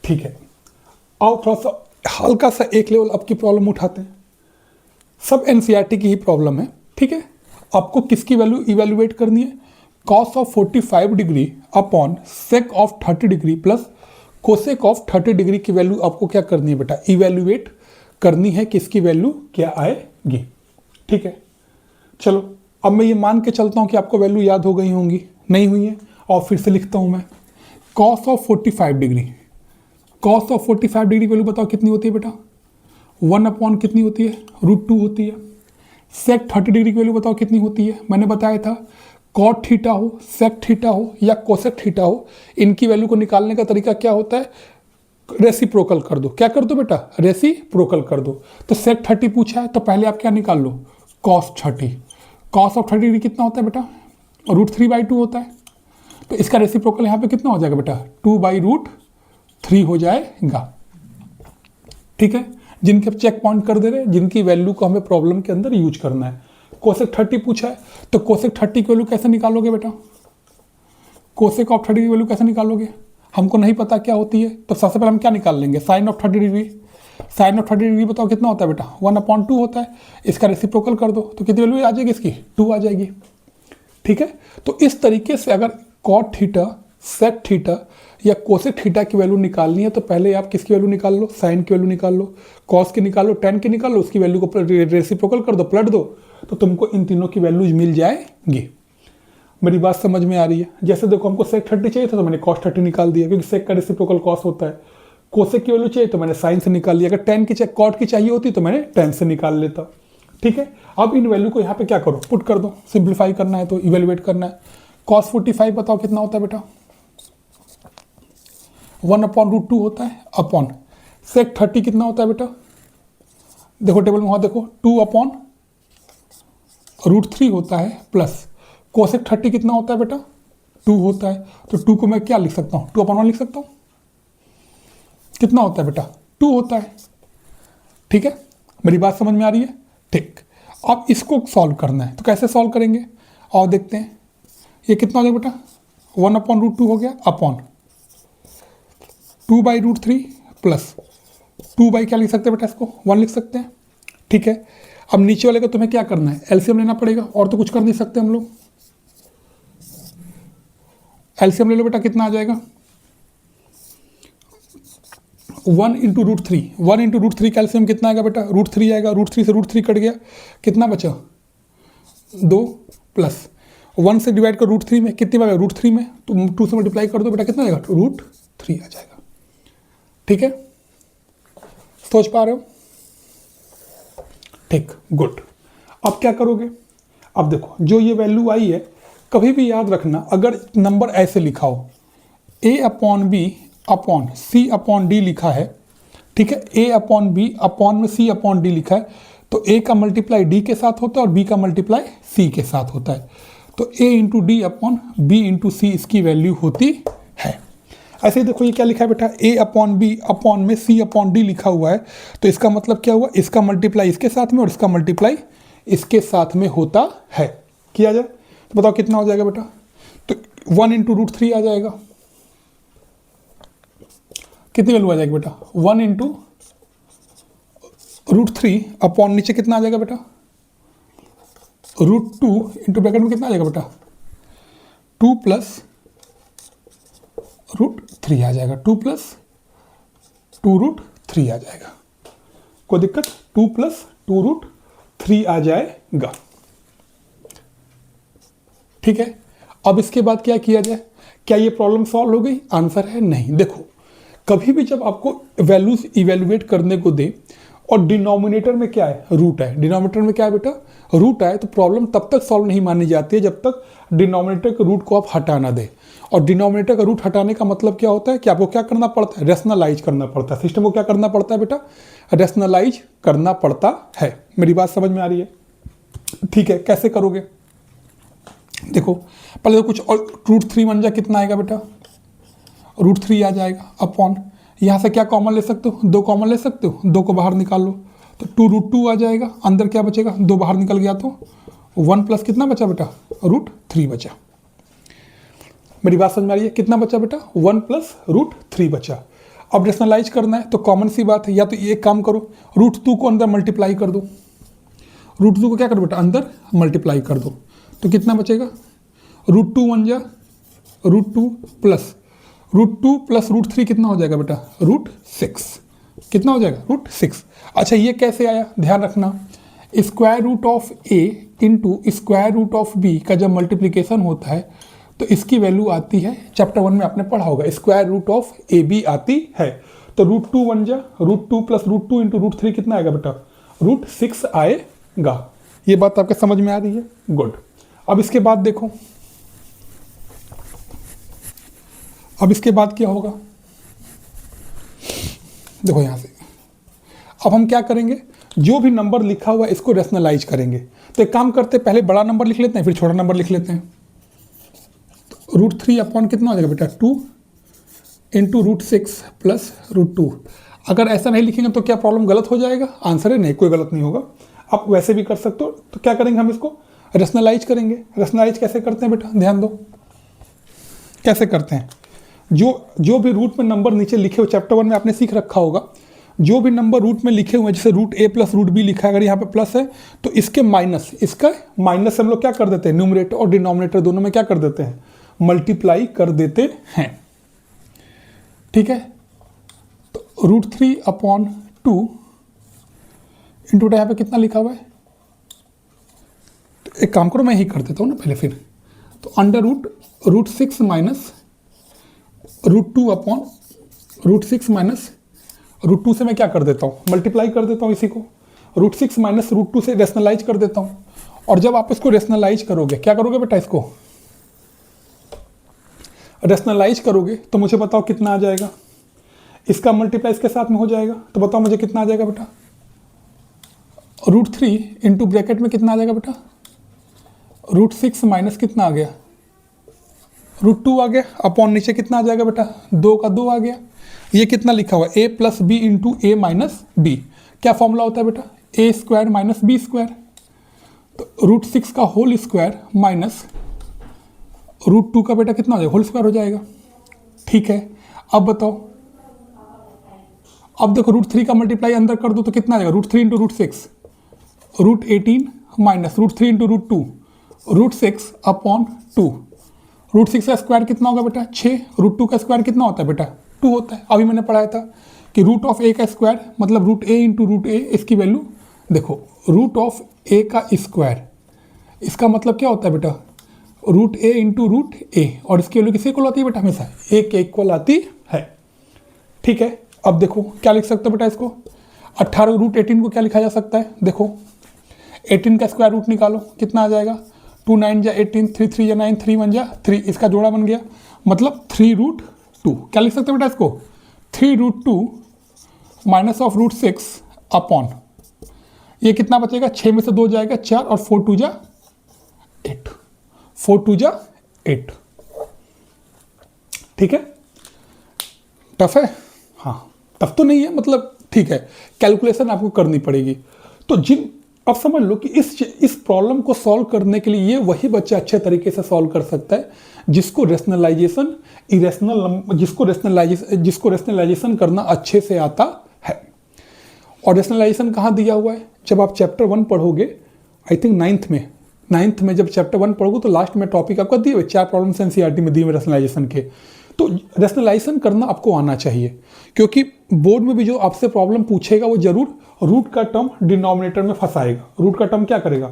ठीक है, आओ थोड़ा सा हल्का सा एक लेवल अप की प्रॉब्लम उठाते हैं। सब एनसीईआरटी की ही प्रॉब्लम है, ठीक है। आपको किसकी वैल्यू इवेल्युएट करनी है? Cos of 45 degree upon sake of 30 degree plus cosec of 30 degree की वैल्यू आपको क्या करनी है बेटा? इवेल्युएट करनी है। किसकी वैल्यू क्या आएगी? ठीक है, चलो अब मैं ये मान के चलता हूँ कि आपको वैल्यू याद हो गई होंगी, नहीं हुई है, और फिर से लिखता हूँ मैं। Cos of 45 degree, cos of 45 degree की वैल्यू बताओ कितनी होती है बेटा? 1 अपॉन कितनी होती है? √2 होती है। सेक 30 डिग्री की वैल्यू बताओ कितनी होती है? मैंने बताया था कॉट थीटा हो, सेक थीटा हो या कोसेक थीटा हो, इनकी वैल्यू को निकालने का तरीका क्या होता है? रेसिप्रोकल कर दो। क्या कर दो बेटा? रेसिप्रोकल कर दो। तो सेक 30 पूछा है तो पहले आप क्या निकाल लो? कॉस 30। कॉस ऑफ 30 डिग्री कितना होता है बेटा? √3/2 होता है। तो इसका रेसिप्रोकल यहाँ पे कितना हो जाएगा बेटा? 2/√3 हो जाएगा। ठीक है, जिनके चेक पॉइंट कर दे रहे हैं, जिनकी वैल्यू को हमें प्रॉब्लम के अंदर यूज करना है। कोसेक 30 पूछा है तो कोसेक 30 की वैल्यू कैसे निकालोगे बेटा? कोसेक ऑफ 30 की वैल्यू कैसे निकालोगे? हमको नहीं पता क्या होती है, तो सबसे पहले हम क्या निकाल लेंगे? Sine of 30 degree. Sine of 30 degree बताओ कितना होता है बेटा? 1/2 होता है। इसका रेसिप्रोकल कर दो तो कितनी वैल्यू आ जाएगी इसकी? 2 आ जाएगी। ठीक है, तो इस तरीके से अगर कॉट थीटा, सेक थीटा या कोसेक थीटा की वैल्यू निकालनी है तो पहले आप किसकी वैल्यू निकाल लो? साइन की वैल्यू निकाल लो, कॉस की निकाल लो, टेन की निकाल लो, उसकी वैल्यू को रेसिप्रोकल कर दो, पलट दो, तो तुमको इन तीनों की वैल्यूज मिल जाएंगी। मेरी बात समझ में आ रही है? जैसे देखो हमको सेक 30 चाहिए था तो मैंने कॉस 30 निकाल दिया, क्योंकि सेक का रेसिप्रोकल कॉस होता है। कोसेक की वैल्यू चाहिए तो मैंने साइन से निकाल लिया। अगर टेन की कॉट की चाहिए होती तो मैंने टेन से निकाल लेता। ठीक है, अब इन वैल्यू को यहाँ पे क्या करो? पुट कर दो। सिंप्लीफाई करना है तो इवेल्युएट करना है। कॉस 45 बताओ कितना होता है बेटा? 1/√2 होता है, अपॉन सेक 30 कितना होता है बेटा? देखो टेबल में वहाँ देखो, 2/√3 होता है, प्लस कोसेक 30 कितना होता है बेटा? 2 होता है। तो 2 को मैं क्या लिख सकता हूँ? 2/1 लिख सकता हूँ। कितना होता है बेटा? 2 होता है। ठीक है, मेरी बात समझ में आ रही है? ठीक, अब इसको सॉल्व करना है तो कैसे सॉल्व करेंगे और देखते हैं। ये कितना हो जाएगा बेटा? 1/√2 हो गया, अपॉन 2/√3 प्लस 2 क्या लिख सकते हैं बेटा? इसको 1 लिख सकते हैं। ठीक है, अब नीचे वाले का तुम्हें क्या करना है? एलसीएम लेना पड़ेगा, और तो कुछ कर नहीं सकते हम लोग। एलसीएम ले लो बेटा, कितना आ जाएगा? 1 × √3, 1 × √3 का एलसीएम कितना आएगा बेटा? √3 आएगा। √3 से √3 कट गया, कितना बचा? 2 प्लस 1 से डिवाइड कर √3 में, कितनी बार √3 में, तो 2 से मल्टीप्लाई कर दो बेटा, कितना आएगा? √3 आ जाएगा। ठीक है, सोच पा रहे हो? ठीक, गुड। अब क्या करोगे? अब देखो जो ये वैल्यू आई है, कभी भी याद रखना, अगर नंबर ऐसे लिखा हो A/B/C/D लिखा है, ठीक है, A/B अपॉन में C/D लिखा है, तो A का मल्टीप्लाई D के साथ होता है और B का मल्टीप्लाई C के साथ होता है। तो A × D/B × C इसकी वैल्यू होती है। ऐसे ही देखो ये क्या लिखा है बेटा? A/B अपॉन में C/D लिखा हुआ है, तो इसका मतलब क्या हुआ? इसका मल्टीप्लाई इसके साथ में और इसका मल्टीप्लाई इसके साथ में होता है। किया जाए तो बताओ कितना हो जाएगा बेटा? तो 1 × √3 आ जाएगा। कितनी वैल्यू आ जाएगी बेटा? 1 × √3 अपॉन नीचे कितना आ जाएगा बेटा? √2 इंटू ब्रैकेट में कितना आ जाएगा बेटा? 2 + √3 आ जाएगा। 2 + 2√3 आ जाएगा। कोई दिक्कत? 2 + 2√3 आ जाएगा। ठीक है, अब इसके बाद क्या किया जाए? क्या ये प्रॉब्लम सॉल्व हो गई? आंसर है नहीं। देखो कभी भी जब आपको वैल्यूज इवेल्युएट करने को दे और डिनोमिनेटर में क्या है? रूट है। डिनोमिनेटर में क्या है बेटा? रूट है। तो प्रॉब्लम तब तक सॉल्व नहीं मानी जाती है जब तक डिनोमिनेटर के रूट को आप हटा ना दे। और डिनोमिनेटर का रूट हटाने का मतलब क्या होता है कि आपको क्या करना पड़ता है? रेशनलाइज करना पड़ता है। सिस्टम को क्या करना पड़ता है बेटा? रेशनलाइज करना पड़ता है। मेरी बात समझ में आ रही है? ठीक है, कैसे करोगे? देखो पहले तो कुछ और, √3 बन जा, कितना आएगा बेटा? √3 आ जाएगा, अपॉन यहाँ से क्या कॉमन ले सकते हो? 2 कॉमन ले सकते हो, 2 को बाहर निकाल लो तो 2√2 आ जाएगा। अंदर क्या बचेगा? 2 बाहर निकल गया तो 1 प्लस कितना बचा बेटा? √3 बचा। मेरी बात समझ में आ रही है? कितना बचा बेटा? 1 + √3 बचा। अब रेशनलाइज करना है तो कॉमन सी बात है, या तो एक काम करो, √2 को अंदर मल्टीप्लाई कर दो, √2 को क्या करो बेटा अंदर मल्टीप्लाई कर दो, तो कितना बचेगा, √2 1 जा √2 प्लस √3 कितना हो जाएगा बेटा √6, कितना हो जाएगा √6। अच्छा ये कैसे आया, ध्यान रखना, square root of A into square root of B का जब मल्टीप्लीकेशन होता है तो इसकी वैल्यू आती है, चैप्टर 1 में आपने पढ़ा होगा, square root of A B आती है। तो √2 1 जा √2 प्लस √2 इंटू √3 कितना आएगा बेटा √6 आएगा। ये बात आपके समझ में आ रही है, गुड। अब इसके बाद देखो, अब इसके बाद क्या होगा, देखो यहां से अब हम क्या करेंगे, जो भी नंबर लिखा हुआ है इसको रेशनलाइज करेंगे। तो एक काम करते हैं, पहले बड़ा नंबर लिख लेते हैं फिर छोटा नंबर लिख लेते हैं। तो √3 अपॉन कितना हो जाएगा बेटा 2 इंटू √6 प्लस √2। अगर ऐसा नहीं लिखेंगे तो क्या प्रॉब्लम गलत हो जाएगा, आंसर है नहीं, कोई गलत नहीं होगा, आप वैसे भी कर सकते हो। तो क्या करेंगे हम इसको रेशनलाइज करेंगे। रेशनलाइज कैसे करते हैं बेटा, ध्यान दो कैसे करते हैं। जो भी रूट में नंबर नीचे लिखे हुए चैप्टर 1 में आपने सीख रखा होगा, जो भी नंबर रूट में लिखे हुए हैं, जैसे √a प्लस √b लिखा है, अगर यहाँ पे प्लस है तो इसके माइनस, इसका माइनस हम लोग क्या कर देते हैं, न्यूमरेटर और डिनोमिनेटर दोनों में क्या कर देते हैं, मल्टीप्लाई कर देते हैं, ठीक है। तो √3 अपॉन 2 इंटू यहाँ पे कितना लिखा हुआ है, तो एक काम करो मैं ही कर देता हूँ ना पहले, फिर तो अंडर √6 माइनस √2 अपॉन √6 माइनस √2 से मैं क्या कर देता हूँ, मल्टीप्लाई कर देता हूँ इसी को, √6 माइनस √2 से रेशनलाइज कर देता हूँ। और जब आप इसको रेशनलाइज करोगे, क्या करोगे बेटा, इसको रेशनलाइज करोगे तो मुझे बताओ कितना आ जाएगा, इसका मल्टीप्लाई इसके साथ में हो जाएगा, तो बताओ मुझे कितना आ जाएगा बेटा, √3 इंटू ब्रैकेट में कितना आ जाएगा बेटा, √6 माइनस कितना आ गया, √2 आ गया, अपॉन नीचे कितना आ जाएगा बेटा, 2 का 2 आ गया। ये कितना लिखा हुआ है, a plus B into A minus B, क्या फॉर्मूला होता है बेटा, a square minus B square. तो √6 का होल स्क्वायर माइनस √2 का बेटा कितना हो जाएगा, होल स्क्वायर हो जाएगा, ठीक है। अब बताओ, अब देखो √3 का मल्टीप्लाई अंदर कर दो तो कितना आ जाएगा, √3 इंटू √6 √18 माइनस √3 इंटू √2 √6 अपॉन 2। √6 का स्क्वायर कितना होगा बेटा 6, √2 का स्क्वायर कितना होता है बेटा 2 होता है। अभी मैंने पढ़ाया था कि रूट ऑफ ए का स्क्वायर मतलब √a इंटू √a, इसकी वैल्यू देखो, रूट ऑफ ए का स्क्वायर, इसका मतलब क्या होता है बेटा √a इंटू √a, और इसकी वैल्यू किसी इक्वल आती है बेटा, हमेशा a के इक्वल आती है, ठीक है। अब देखो क्या लिख सकते हो बेटा इसको, 18 √18 को क्या लिखा जा सकता है, देखो 18 का स्क्वायर रूट निकालो, कितना आ जाएगा, 2 9 जा 18, 3 3 जा 9, 3 1 जा 3, इसका जोड़ा बन गया, मतलब 3√2। क्या लिख सकते हैं बेटा इसको, 3√2 माइनस ऑफ √6 अपॉन, ये कितना बचेगा, 6 में से 2 जाएगा 4 और 4 2 जा 8, 4 2 जा 8, ठीक है। टफ है, हाँ टफ तो नहीं है, मतलब ठीक है, कैलकुलेशन आपको करनी पड़ेगी। तो अब समझ लो कि इस प्रॉब्लम को सॉल्व करने के लिए ये वही बच्चा अच्छे तरीके से सॉल्व कर सकता है जिसको रेशनलाइजेशन जिसको रेशनलाइजेशन करना अच्छे से आता है। और रेशनलाइजेशन कहाँ दिया हुआ है, जब आप चैप्टर 1 पढ़ोगे, आई थिंक 9th में जब चैप्टर 1 पढ़ोगे तो लास्ट में टॉपिक आपका दिए हुए 4 प्रॉब्लम्स एनसीईआरटी में दिए हुए रेशनलाइजेशन के। तो रेशनलाइजेशन करना आपको आना चाहिए, क्योंकि बोर्ड में भी जो आपसे प्रॉब्लम पूछेगा वो जरूर रूट का टर्म डिनोमिनेटर में फंसाएगा, रूट का टर्म क्या करेगा,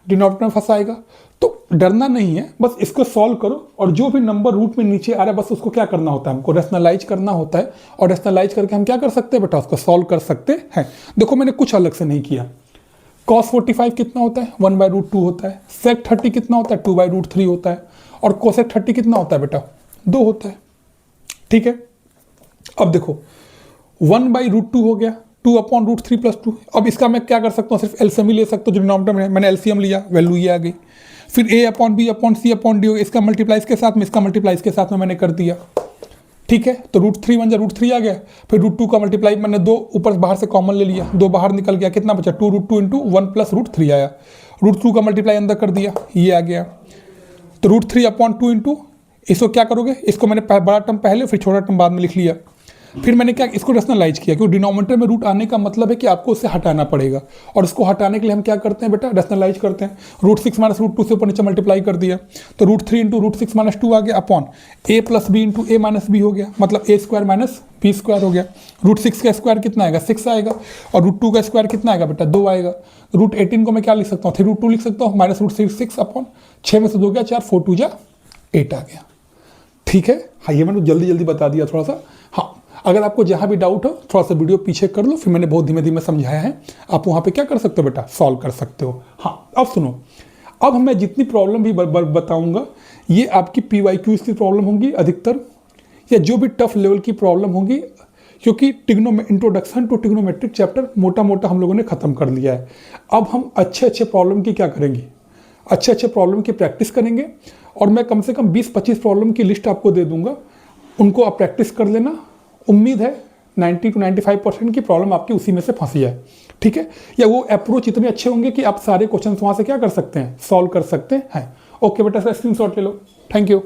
डिनोमिनेटर में फंसाएगा। तो डरना नहीं है, बस इसको सॉल्व करो, और जो भी नंबर रूट में नीचे आ रहा है बस उसको क्या करना होता है, हमको रेशनलाइज करना होता है, और रेशनलाइज करके हम क्या कर सकते हैं बेटा, उसको सॉल्व कर सकते हैं। देखो मैंने कुछ अलग से नहीं किया, cos 45 कितना होता है, 1/√2 होता है, sec 30 कितना होता है, 2/√3 होता है, और cosec 30 कितना होता है बेटा 2 होता है, ठीक है। अब देखो 1/√2 हो गया, 2/√3 + 2। अब इसका मैं क्या कर सकता हूँ, सिर्फ एलसीएम ही ले सकता हूँ, जो डिनोमिनेटर में मैंने एलसीएम लिया, वैल्यू ये आ गई। फिर a/b/c/d हो, इसका मल्टीप्लाई इसके साथ में, इसका मल्टीप्लाई इसके साथ में मैंने कर दिया, ठीक है। तो √3 1 जा √3 आ गया, फिर √2 का मल्टीप्लाई मैंने 2 ऊपर बाहर से कॉमन ले लिया, 2 बाहर निकल गया, कितना बचा 2√2 इंटू 1 + √3 आया, √2 का मल्टीप्लाई अंदर कर दिया, ये आ गया। तो √3/2 इंटू, इसको क्या करोगे, इसको मैंने बड़ा टर्म पहले फिर छोटा टर्म बाद में लिख लिया, फिर मैंने क्या इसको रेशनलाइज किया, क्योंकि डिनोमिनेटर में रूट आने का मतलब है कि आपको उसे हटाना पड़ेगा, और इसको हटाने के लिए हम क्या करते हैं बेटा, रेशनलाइज करते हैं। √6 माइनस √2 से ऊपर नीचे मल्टीप्लाई कर दिया तो √3 इंटू √6 माइनस 2 आ गया upon a plus B into A minus B हो गया, मतलब a square minus B square हो गया। √6 का स्क्वायर कितना आएगा, 6 आएगा, और √2 का स्क्वायर कितना आएगा बेटा, 2 आएगा। √18 को मैं क्या लिख सकता हूँ, 3√2 लिख सकता हूँ, माइनस √6 अपॉन 6 में से 2 गया 4, 4 2 जा 8 आ गया। ठीक है, हाँ ये मैंने जल्दी जल्दी बता दिया थोड़ा सा। हाँ, अगर आपको जहाँ भी डाउट हो थोड़ा सा वीडियो पीछे कर लो, फिर मैंने बहुत धीमे धीमे समझाया है, आप वहाँ पे क्या कर सकते हो बेटा, सॉल्व कर सकते हो। हाँ अब सुनो, अब मैं जितनी प्रॉब्लम भी बताऊँगा ये आपकी PYQs की प्रॉब्लम होंगी अधिकतर, या जो भी टफ लेवल की प्रॉब्लम होंगी, क्योंकि इंट्रोडक्शन टू ट्रिग्नोमेट्रिक चैप्टर मोटा मोटा हम लोगों ने ख़त्म कर लिया है। अब हम अच्छे प्रॉब्लम की क्या करेंगे, अच्छे प्रॉब्लम की प्रैक्टिस करेंगे, और मैं कम से कम 20-25 प्रॉब्लम की लिस्ट आपको दे दूंगा, उनको आप प्रैक्टिस कर लेना। उम्मीद है 90 to 95% की प्रॉब्लम आपकी उसी में से फंसी है। ठीक है, या वो अप्रोच इतने अच्छे होंगे कि आप सारे क्वेश्चन वहाँ से क्या कर सकते हैं, सॉल्व कर सकते हैं। ओके बेटा, स्क्रीनशॉट ले लो। Thank you.